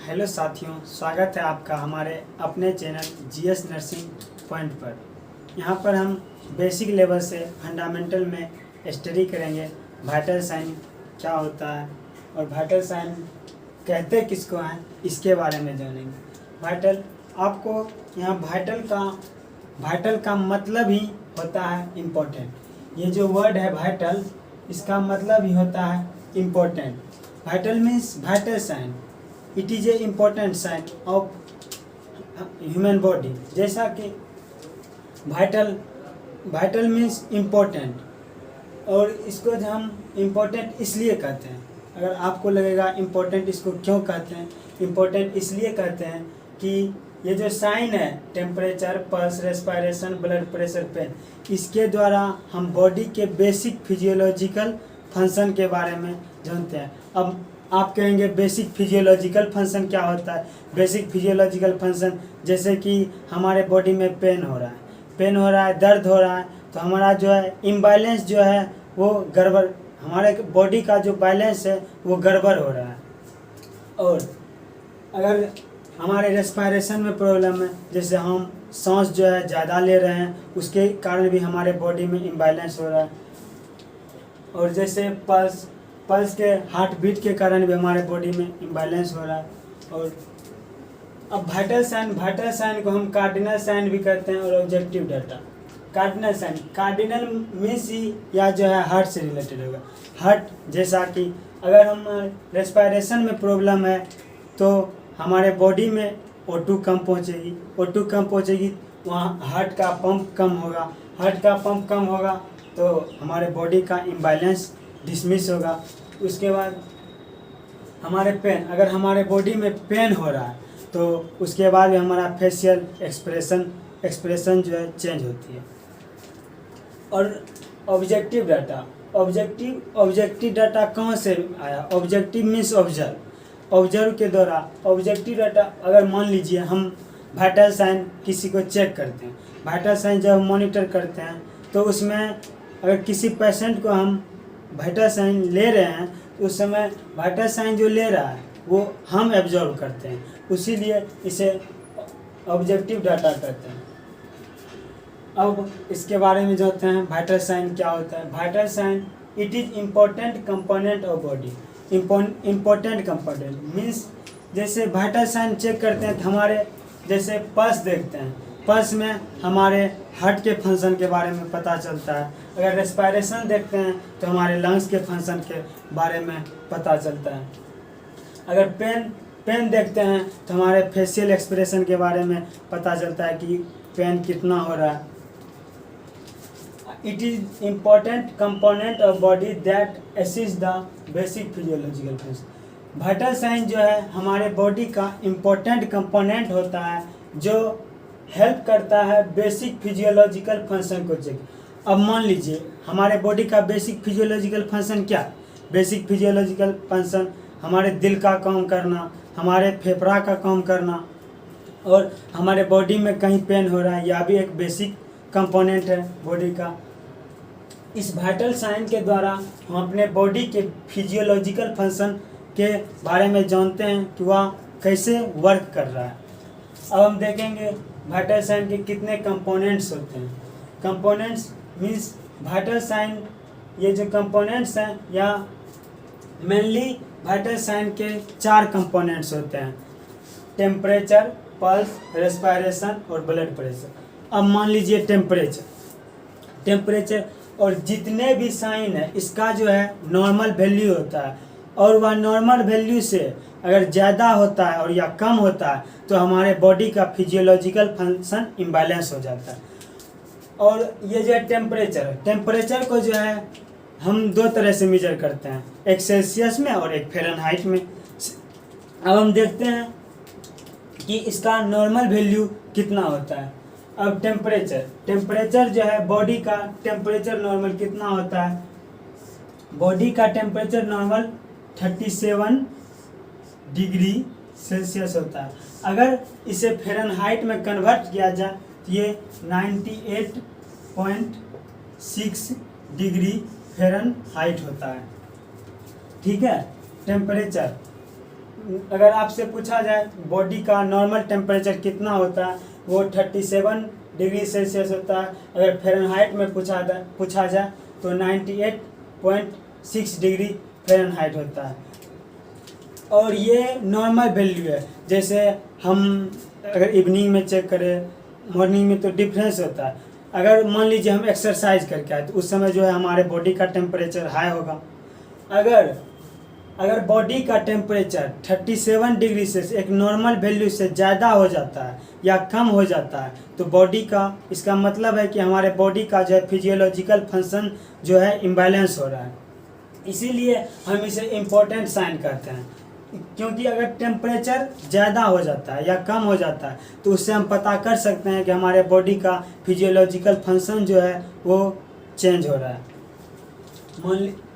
Hello साथियों, स्वागत है आपका हमारे अपने चैनल जीएस नर्सिंग पॉइंट पर। यहाँ पर हम बेसिक लेवल से फंडामेंटल में स्टडी करेंगे वाइटल साइन क्या होता है और वाइटल साइन कहते किसको हैं, इसके बारे में जानेंगे। वाइटल, आपको यहाँ वाइटल का मतलब ही होता है इम्पोर्टेंट। ये जो वर्ड है वाइटल, इसका मतलब ही होता है important. Vital means vital sign, it is a important sign of human body. जैसा कि वाइटल मीन्स इम्पोर्टेंट, और इसको हम इम्पोर्टेंट इसलिए कहते हैं। अगर आपको लगेगा इम्पोर्टेंट इसको क्यों कहते हैं, इम्पोर्टेंट इसलिए कहते हैं कि ये जो साइन है, temperature, pulse, respiration, blood pressure, pain, इसके द्वारा हम बॉडी के बेसिक फिजियोलॉजिकल फंक्शन के बारे में जानते हैं। अब आप कहेंगे बेसिक फिजियोलॉजिकल फंक्शन क्या होता है। बेसिक फिजियोलॉजिकल फंक्शन जैसे कि हमारे बॉडी में पेन हो रहा है, दर्द हो रहा है, तो हमारा जो है इम्बैलेंस जो है वो गड़बड़, हमारे बॉडी का जो बैलेंस है वो गड़बड़ हो रहा है। और अगर हमारे रेस्पिरेशन में प्रॉब्लम है, जैसे हम सांस जो है ज़्यादा ले रहे हैं, उसके कारण भी हमारे बॉडी में इम्बैलेंस हो रहा है। और जैसे पल्स के हार्ट बीट के कारण भी हमारे बॉडी में इम्बैलेंस हो रहा है। और अब वाइटल साइन को हम कार्डिनल साइन भी कहते हैं और objective data. Cardinal means he या जो है हार्ट से रिलेटेड होगा। हार्ट, जैसा कि अगर हम रेस्पिरेशन में प्रॉब्लम है तो हमारे बॉडी में O2 कम पहुँचेगी, वहाँ हार्ट का पंप कम होगा, तो हमारे बॉडी का इम्बैलेंस डिसमिस होगा। उसके बाद हमारे पेन, अगर हमारे बॉडी में पेन हो रहा है तो उसके बाद भी हमारा फेशियल एक्सप्रेशन जो है चेंज होती है। और ऑब्जेक्टिव डाटा कहाँ से आया। ऑब्जेक्टिव मीन्स ऑब्जर्व के द्वारा। ऑब्जेक्टिव डाटा, अगर मान लीजिए हम वाइटल साइन किसी को चेक करते हैं, वाइटल साइन जब मॉनिटर करते हैं तो उसमें अगर किसी पेशेंट को हम वाइटल साइन ले रहे हैं तो उस समय वाइटल साइन जो ले रहा है वो हम एब्जॉर्व करते हैं, इसीलिए इसे ऑब्जेक्टिव डाटा कहते हैं। अब इसके बारे में जानते हैं वाइटल साइन क्या होता है। Vital sign, it is important component of body. Important component means, जैसे वाइटल साइन चेक करते हैं तो हमारे जैसे पल्स देखते हैं, पल्स में हमारे हार्ट के फंक्शन के बारे में पता चलता है। अगर रेस्पिरेशन देखते हैं तो हमारे लंग्स के फंक्शन के बारे में पता चलता है। अगर पेन देखते हैं तो हमारे फेशियल एक्सप्रेशन के बारे में पता चलता है कि पेन कितना हो रहा है। It is important component of body that assist the basic physiological function. Vital sign जो है हमारे बॉडी का इम्पोर्टेंट कंपोनेंट होता है जो हेल्प करता है बेसिक फिजियोलॉजिकल फंक्शन को चेक। अब मान लीजिए हमारे बॉडी का बेसिक फिजियोलॉजिकल फंक्शन क्या। बेसिक फिजियोलॉजिकल फंक्शन हमारे दिल का काम करना, हमारे फेफड़ा का काम करना, और हमारे बॉडी में कहीं पेन हो रहा है, यह भी एक बेसिक कंपोनेंट है बॉडी का। इस वाइटल साइन के द्वारा हम अपने बॉडी के फिजियोलॉजिकल फंक्शन के बारे में जानते हैं कि वह कैसे वर्क कर रहा है। अब हम देखेंगे वाइटल साइन के कितने कंपोनेंट्स होते हैं। कंपोनेंट्स मीन्स वाइटल साइन, ये जो कंपोनेंट्स हैं या मेनली वाइटल साइन के 4 कंपोनेंट्स होते हैं: टेम्परेचर, पल्स, रेस्पिरेशन और ब्लड प्रेशर। अब मान लीजिए टेम्परेचर और जितने भी साइन है इसका जो है नॉर्मल वैल्यू होता है, और वह नॉर्मल वैल्यू से अगर ज़्यादा होता है और या कम होता है तो हमारे बॉडी का फिजियोलॉजिकल फंक्शन इम्बैलेंस हो जाता है। और ये जो है टेम्परेचर को जो है हम 2 तरह से मेजर करते हैं, एक सेल्सियस में और एक फ़ारेनहाइट में। अब हम देखते हैं कि इसका नॉर्मल वैल्यू कितना होता है। अब टेम्परेचर जो है बॉडी का टेम्परेचर नॉर्मल कितना होता है। बॉडी का टेम्परेचर नॉर्मल 37 डिग्री सेल्सियस होता है। अगर इसे फ़ारेनहाइट में कन्वर्ट किया जाए तो ये 98.6 डिग्री फ़ारेनहाइट होता है। ठीक है, टेम्परेचर। अगर आपसे पूछा जाए बॉडी का नॉर्मल टेम्परेचर कितना होता है, वो 37 डिग्री सेल्सियस होता है। अगर फ़ारेनहाइट में पूछा जाए तो 98.6 डिग्री फ़ारेनहाइट होता है। और ये नॉर्मल वैल्यू है। जैसे हम अगर इवनिंग में चेक करें, मॉर्निंग में तो डिफरेंस होता है। अगर मान लीजिए हम एक्सरसाइज करके आए तो उस समय जो है हमारे बॉडी का टेम्परेचर हाई होगा। अगर बॉडी का टेम्परेचर 37 डिग्री से एक नॉर्मल वैल्यू से ज़्यादा हो जाता है या कम हो जाता है तो बॉडी का, इसका मतलब है कि हमारे बॉडी का जो है फिजियोलॉजिकल फंक्शन जो है इम्बैलेंस हो रहा है। इसीलिए हम इसे इम्पोर्टेंट साइन कहते हैं, क्योंकि अगर टेम्परेचर ज़्यादा हो जाता है या कम हो जाता है तो उससे हम पता कर सकते हैं कि हमारे बॉडी का फिजियोलॉजिकल फंक्शन जो है वो चेंज हो रहा है।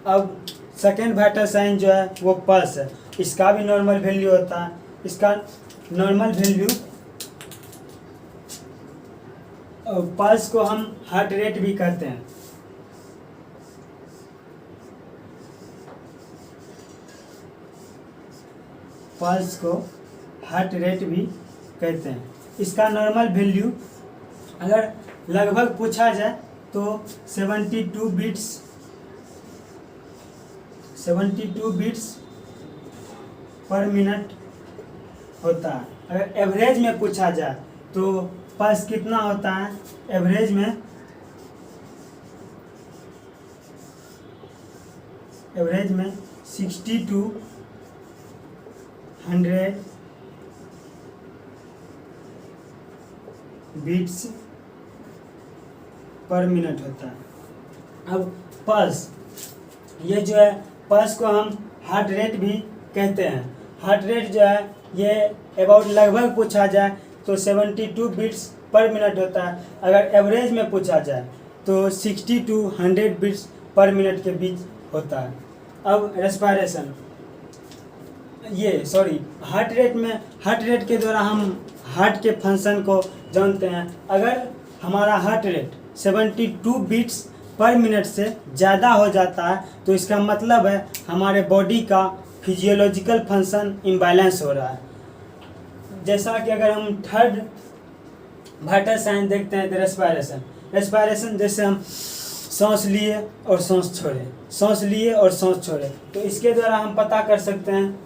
अब सेकेंड वाइटल साइन जो है वो पल्स है। इसका भी नॉर्मल वैल्यू होता है। इसका नॉर्मल वैल्यू, पल्स को हम हार्ट रेट भी कहते हैं। पल्स को हार्ट रेट भी कहते हैं। इसका नॉर्मल वैल्यू अगर लगभग पूछा जाए तो 72 बीट्स पर मिनट होता है। अगर एवरेज में पूछा जाए तो पल्स कितना होता है, एवरेज में 60 to 100 बीट्स पर मिनट होता है। अब पल्स, ये जो है पल्स को हम हार्ट रेट भी कहते हैं। हार्ट रेट जो है ये अबाउट लगभग पूछा जाए तो 72 बीट्स पर मिनट होता है। अगर एवरेज में पूछा जाए तो 60 to 100 बीट्स पर मिनट के बीच होता है। अब रेस्पिरेशन, हार्ट रेट के द्वारा हम हार्ट के फंक्शन को जानते हैं। अगर हमारा heart rate 72 beats per minute से ज़्यादा हो जाता है तो इसका मतलब है हमारे बॉडी का फिजियोलॉजिकल फंक्शन इम्बैलेंस हो रहा है। जैसा कि अगर हम थर्ड वाइटल साइन देखते हैं तो रेस्पिरेशन जैसे हम सांस लिए और सांस छोड़े, तो इसके द्वारा हम पता कर सकते हैं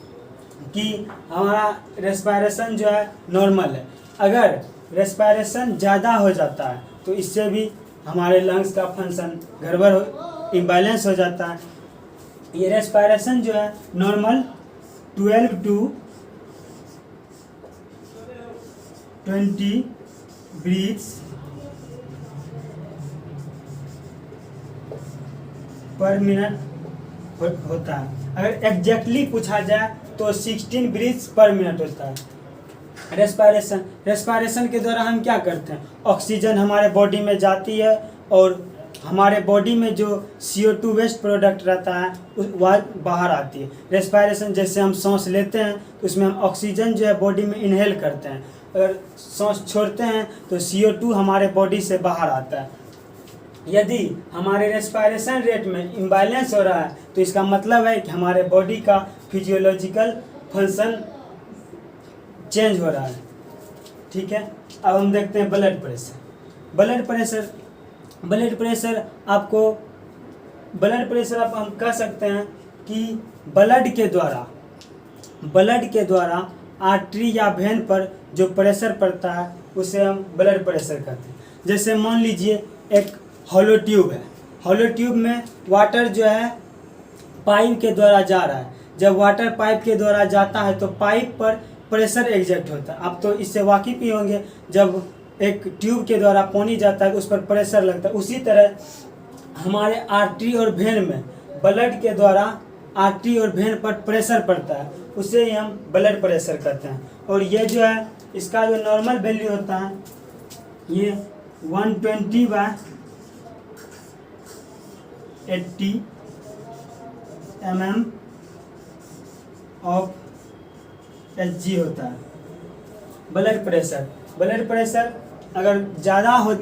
कि हमारा रेस्पिरेशन जो है नॉर्मल है। अगर रेस्पिरेशन ज़्यादा हो जाता है तो इससे भी हमारे लंग्स का फंक्शन इम्बैलेंस हो जाता है। ये रेस्पिरेशन जो है normal 12 to 20 breaths per minute होता है। अगर एग्जैक्टली पूछा जाए तो 16 ब्रीथ्स पर मिनट होता है। रेस्पिरेशन के द्वारा हम क्या करते हैं, ऑक्सीजन हमारे बॉडी में जाती है और हमारे बॉडी में जो CO2 वेस्ट प्रोडक्ट रहता है वह बाहर आती है। रेस्पिरेशन जैसे हम सांस लेते हैं तो उसमें हम ऑक्सीजन जो है बॉडी में इनहेल करते हैं। अगर सांस छोड़ते हैं तो CO2 हमारे बॉडी से बाहर आता है। यदि हमारे रेस्पिरेशन रेट में इम्बैलेंस हो रहा है तो इसका मतलब है कि हमारे बॉडी का फिजियोलॉजिकल फंक्शन चेंज हो रहा है। ठीक है, अब हम देखते हैं ब्लड प्रेशर। आप हम कह सकते हैं कि ब्लड के द्वारा आर्टरी या वेन पर जो प्रेशर पड़ता है उसे हम ब्लड प्रेशर कहते हैं। जैसे मान लीजिए एक हॉलो ट्यूब में वाटर जो है पाइप के द्वारा जा रहा है। जब वाटर पाइप के द्वारा जाता है तो पाइप पर प्रेशर एग्जर्ट होता है। आप तो इससे वाकिफ ही होंगे, जब एक ट्यूब के द्वारा पानी जाता है तो उस पर प्रेशर लगता है। उसी तरह हमारे आर्टरी और वेन में ब्लड के द्वारा आर्टरी और वेन पर प्रेशर पड़ता है, उसे ही हम ब्लड प्रेशर कहते हैं। और ये जो है इसका जो नॉर्मल वैल्यू होता है ये 120/80 mm ऑफ Hg होता है। ब्लड प्रेशर अगर ज़्यादा हो,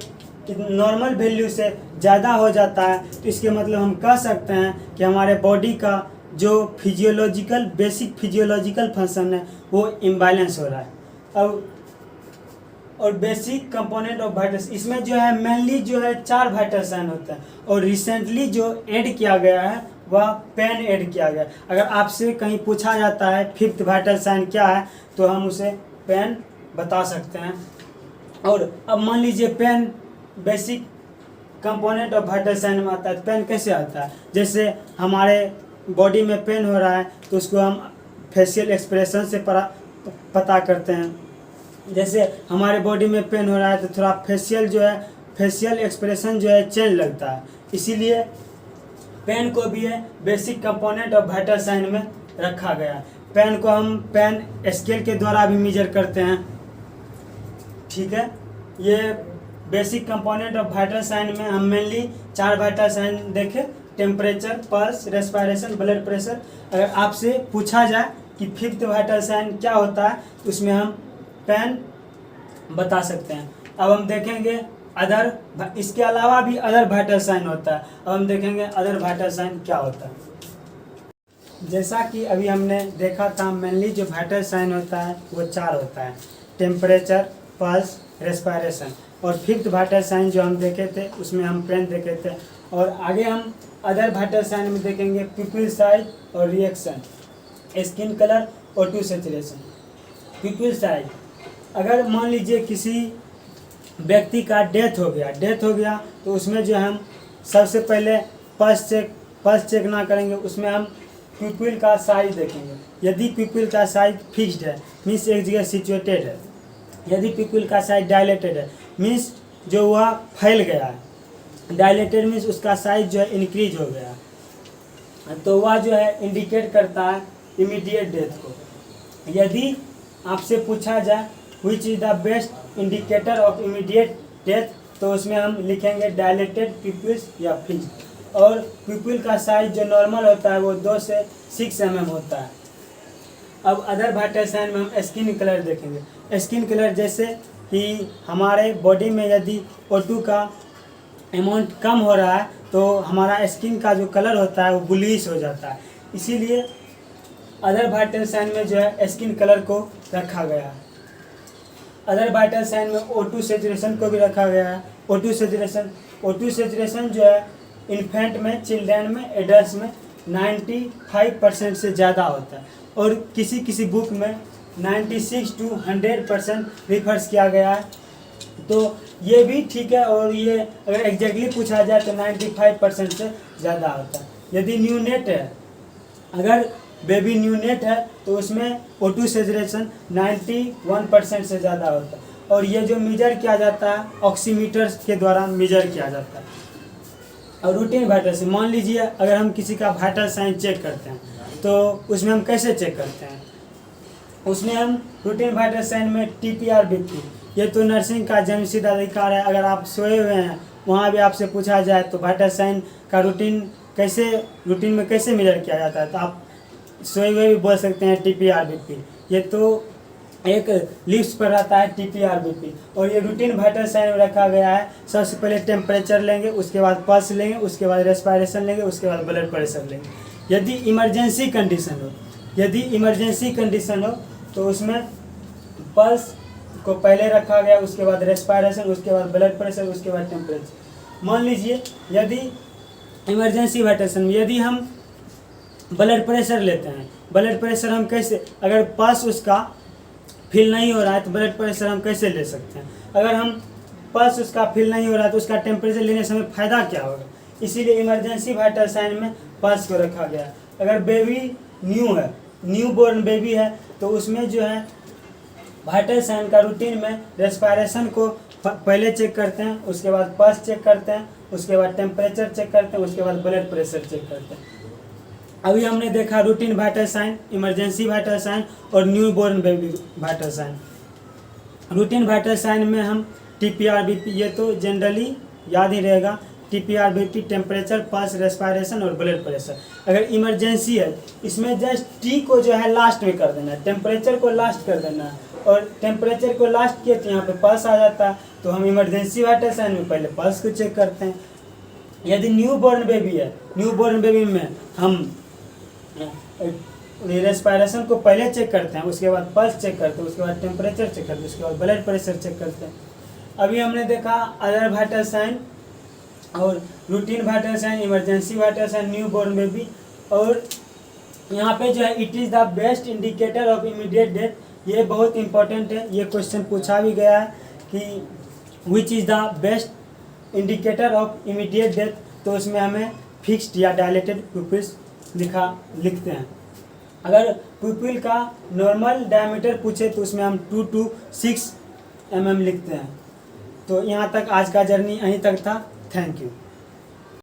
नॉर्मल वैल्यू से ज़्यादा हो जाता है तो इसके मतलब हम कह सकते हैं कि हमारे बॉडी का जो फिजियोलॉजिकल बेसिक फिजियोलॉजिकल फंक्शन है वो इम्बैलेंस हो रहा है। अब और बेसिक कंपोनेंट ऑफ वाइटल, इसमें जो है मेनली जो है 4 वाइटल साइन होता है और रिसेंटली जो ऐड किया गया है वह पेन ऐड किया गया। अगर आपसे कहीं पूछा जाता है 5th वाइटल साइन क्या है तो हम उसे पेन बता सकते हैं। और अब मान लीजिए pain basic component of vital sign में आता है, पेन कैसे आता है? जैसे हमारे बॉडी में पेन हो रहा है तो उसको हम फेशियल एक्सप्रेशन से पता करते हैं। जैसे हमारे बॉडी में पेन हो रहा है तो थोड़ा फेशियल एक्सप्रेशन जो है चेंज लगता है, इसीलिए पेन को भी है basic component of vital sign में रखा गया है। पेन को हम पेन स्केल के द्वारा भी मेजर करते हैं, ठीक है। ये basic component of vital sign में हम मेनली 4 वाइटल साइन देखें, temperature, pulse, respiration, blood pressure. अगर आपसे पूछा जाए कि 5th वाइटल साइन क्या होता है तो उसमें हम पेन बता सकते हैं। अब हम देखेंगे अदर, इसके अलावा भी अदर वाइटल साइन होता है। अब हम देखेंगे अदर वाइटल साइन क्या होता है। जैसा कि अभी हमने देखा था मेनली जो वाइटल साइन होता है वो 4 होता है, टेम्परेचर, पल्स, रेस्पिरेशन। और 5th वाइटल साइन जो हम देखे थे उसमें हम पेन देखे थे। और आगे हम अदर वाइटल साइन में देखेंगे पिupil साइज और रिएक्शन, स्किन कलर और टू सैचुरेशन। पिupil साइज, अगर मान लीजिए किसी व्यक्ति का डेथ हो गया तो उसमें जो हम सबसे पहले पल्स चेक ना करेंगे, उसमें हम पिupil का साइज देखेंगे। यदि पिupil का साइज फिक्स्ड है मीन्स एक जगह सिचुएटेड है, यदि पिupil का साइज डायलेटेड है मीन्स जो वह फैल गया है, डायलेटेड मीन्स उसका साइज जो है इंक्रीज हो गया, तो वह जो है इंडिकेट करता है इमीडिएट डेथ को। यदि आपसे पूछा जाए which is the best indicator of immediate death तो उसमें हम लिखेंगे डायलेटेड पिupils या फिक्स्ड। और पिupil का साइज जो नॉर्मल होता है वो 2 से 6 mm होता है। अब अदर वाइटल साइन में हम स्किन कलर देखेंगे। स्किन कलर जैसे कि हमारे बॉडी में यदि O2 का अमाउंट कम हो रहा है तो हमारा स्किन का जो कलर होता है वो ब्लूइश हो जाता है, इसीलिए अदर वाइटल साइन में जो है स्किन कलर को रखा गया है। अदर वाइटल साइन में O2 सैचुरेशन को भी रखा गया है। O2 सैचुरेशन जो है इन्फेंट में, चिल्ड्रन में, एडल्ट में 95% से ज़्यादा होता है और किसी बुक में 96 to 100% रिफर्स किया गया है। तो ये भी ठीक है, और ये अगर एग्जैक्टली पूछा जाए तो 95% से ज़्यादा होता है। यदि न्यूनेट है, अगर बेबी न्यूनेट है तो उसमें O2 सैचुरेशन 91% से ज़्यादा होता है। और ये जो मेजर किया जाता है ऑक्सीमीटर के द्वारा मेजर किया जाता है। और रूटीन वाइटल साइन, मान लीजिए अगर हम किसी का वाइटल साइन चेक करते हैं तो उसमें हम कैसे चेक करते हैं? उसमें हम रूटीन वाइटल साइन में TPR-BP, ये तो नर्सिंग का जन्मसिद्ध अधिकार है। अगर आप सोए हुए हैं वहाँ भी आपसे पूछा जाए तो वाइटल साइन का रूटीन में कैसे मेजर किया जाता है तो आप सोए हुए भी बोल सकते हैं TPR-BP। ये तो एक लिस्ट पर रहता है TPR-BP। और ये रूटीन वाइटल साइन में रखा गया है। सबसे पहले टेम्परेचर लेंगे, उसके बाद पल्स लेंगे, उसके बाद रेस्पिरेशन लेंगे, उसके बाद ब्लड प्रेशर लेंगे। यदि इमरजेंसी कंडीशन हो तो उसमें पल्स को पहले रखा गया, उसके बाद रेस्पिरेशन, उसके बाद ब्लड प्रेशर, उसके बाद टेम्परेचर। मान लीजिए यदि इमरजेंसी वाइटल साइन में यदि हम ब्लड प्रेशर लेते हैं, ब्लड प्रेशर हम कैसे, अगर पल्स उसका फील नहीं हो रहा है तो ब्लड प्रेशर हम कैसे ले सकते हैं? अगर हम पल्स उसका फील नहीं हो रहा है तो उसका टेम्परेचर लेने से हमें फ़ायदा क्या होगा? इसीलिए इमरजेंसी वाइटल साइन में पल्स को रखा गया। अगर बेबी न्यू बॉर्न बेबी है तो उसमें जो है वाइटल साइन का रूटीन में रेस्पिरेशन को पहले चेक करते हैं, उसके बाद पल्स चेक करते हैं, उसके बाद टेम्परेचर चेक करते हैं, उसके बाद ब्लड प्रेशर चेक करते हैं। अभी हमने देखा routine vital sign, emergency vital sign और new born baby vital sign. Routine vital sign में हम TPR-BP, ये तो जनरली याद ही रहेगा, TPR-BP टेम्परेचर, पल्स, रेस्पिरेशन और ब्लड प्रेशर। अगर इमरजेंसी है इसमें जस्ट T को जो है लास्ट में कर देना है, टेम्परेचर को लास्ट कर देना है, और टेम्परेचर को लास्ट किए तो यहाँ पे पल्स आ जाता है। तो हम इमरजेंसी वाइटल साइन में पहले पल्स को चेक करते हैं। यदि न्यू बॉर्न बेबी है, न्यू बॉर्न बेबी में हम रेस्पिरेशन को पहले चेक करते हैं, उसके बाद पल्स चेक करते हैं, उसके बाद टेम्परेचर चेक करते हैं, उसके बाद ब्लड प्रेशर चेक करते हैं। अभी हमने देखा अदर वाइटल साइन और routine vital sign, emergency vital sign, new born baby. और यहाँ पे जो है it is the best indicator of immediate death, ये बहुत इंपॉर्टेंट है, ये क्वेश्चन पूछा भी गया है कि which is the best indicator of immediate death, तो उसमें हमें फिक्स्ड या डायलेटेड पुपिल्स लिखते हैं। अगर पुपिल का नॉर्मल डायमीटर पूछे तो उसमें हम 2 to 6 mm लिखते हैं। तो यहाँ तक आज का जर्नी यहीं तक था। Thank you.